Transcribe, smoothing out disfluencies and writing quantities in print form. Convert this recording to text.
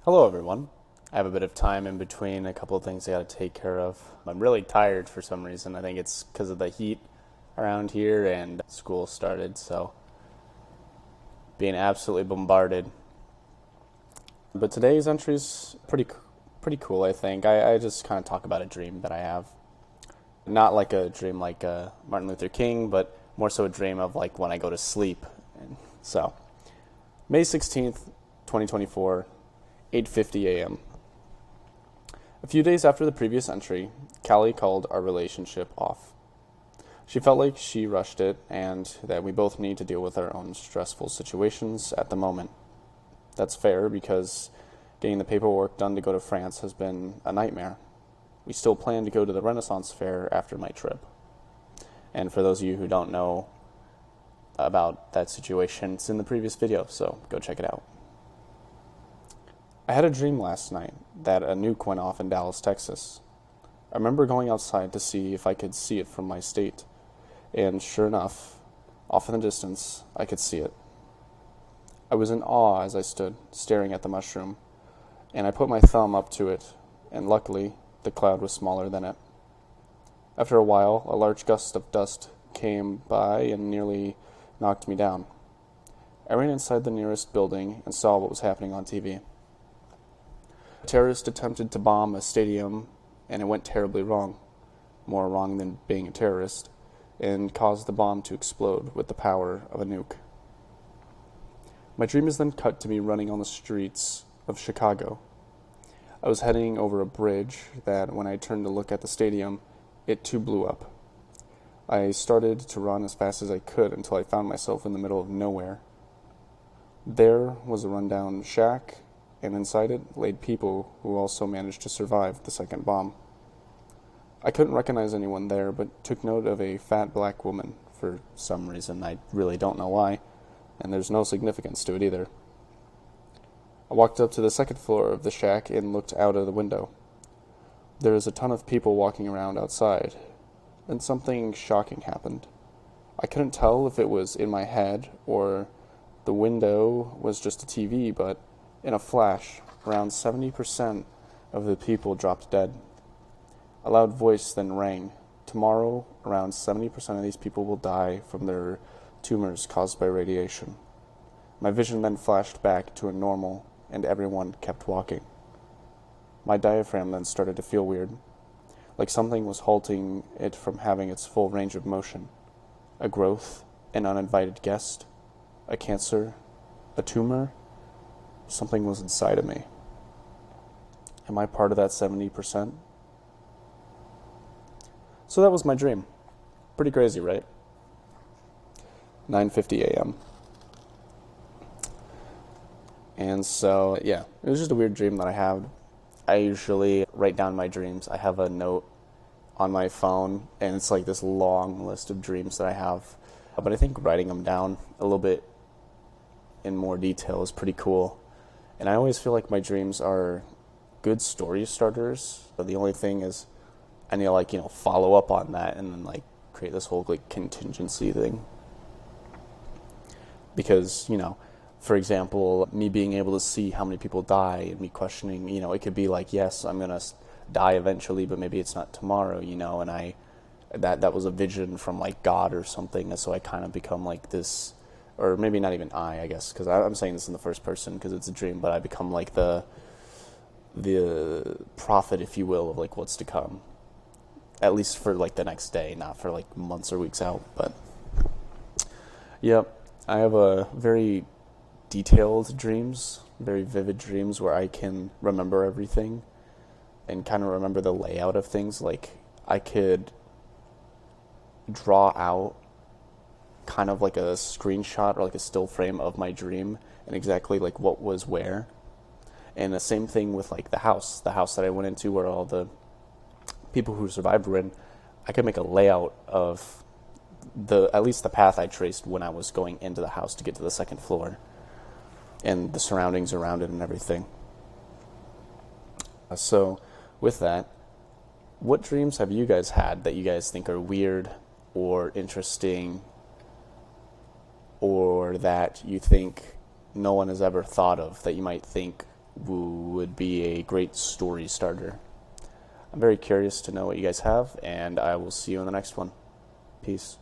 Hello, everyone. I have a bit of time in between a couple of things I got to take care of. I'm really tired for some reason. I think it's because of the heat around here and school started, so being absolutely bombarded. But today's entry's pretty cool, I think. I just kind of talk about a dream that I have. Not like a dream like Martin Luther King, but more so a dream of like when I go to sleep. And so, May 16th, 2024, 8:50 a.m. A few days after the previous entry, Callie called our relationship off. She felt like she rushed it and that we both need to deal with our own stressful situations at the moment. That's fair because getting the paperwork done to go to France has been a nightmare. We still plan to go to the Renaissance Fair after my trip. And for those of you who don't know about that situation, it's in the previous video, so go check it out. I had a dream last night that a nuke went off in Dallas, Texas. I remember going outside to see if I could see it from my state, and sure enough, off in the distance, I could see it. I was in awe as I stood, staring at the mushroom, and I put my thumb up to it, and luckily, the cloud was smaller than it. After a while, a large gust of dust came by and nearly knocked me down. I ran inside the nearest building and saw what was happening on TV. A terrorist attempted to bomb a stadium, and it went terribly wrong, more wrong than being a terrorist, and caused the bomb to explode with the power of a nuke. My dream is then cut to me running on the streets of Chicago. I was heading over a bridge that, when I turned to look at the stadium, it too blew up. I started to run as fast as I could until I found myself in the middle of nowhere. There was a rundown shack, and inside it laid people who also managed to survive the second bomb. I couldn't recognize anyone there, but took note of a fat black woman for some reason. I really don't know why, and there's no significance to it either. I walked up to the second floor of the shack and looked out of the window. There was a ton of people walking around outside, and something shocking happened. I couldn't tell if it was in my head or the window was just a TV, but in a flash, around 70% of the people dropped dead. A loud voice then rang. Tomorrow, around 70% of these people will die from their tumors caused by radiation. My vision then flashed back to a normal, and everyone kept walking. My diaphragm then started to feel weird, like something was halting it from having its full range of motion. A growth, an uninvited guest, a cancer, a tumor. Something was inside of me. Am I part of that 70%? So that was my dream. Pretty crazy, right? 9:50 a.m. And so, yeah, it was just a weird dream that I had. I usually write down my dreams. I have a note on my phone, and it's like this long list of dreams that I have. But I think writing them down a little bit in more detail is pretty cool. And I always feel like my dreams are good story starters. But the only thing is I need to follow up on that and then create this whole contingency thing. Because, for example, me being able to see how many people die and me questioning, it could be yes, I'm going to die eventually, but maybe it's not tomorrow, and that was a vision from God or something. And so I kind of become this, or maybe not even I guess, because I'm saying this in the first person because it's a dream, but I become the prophet, if you will, of what's to come, at least for the next day, not for months or weeks out. But yep, I have a very detailed dreams, very vivid dreams where I can remember everything and kind of remember the layout of things. I could draw out kind of a screenshot or a still frame of my dream and exactly what was where. And the same thing with the house that I went into where all the people who survived were in. I could make a layout of at least the path I traced when I was going into the house to get to the second floor and the surroundings around it and everything. So with that, what dreams have you guys had that you guys think are weird or interesting, or that you think no one has ever thought of, that you might think would be a great story starter. I'm very curious to know what you guys have, and I will see you in the next one. Peace.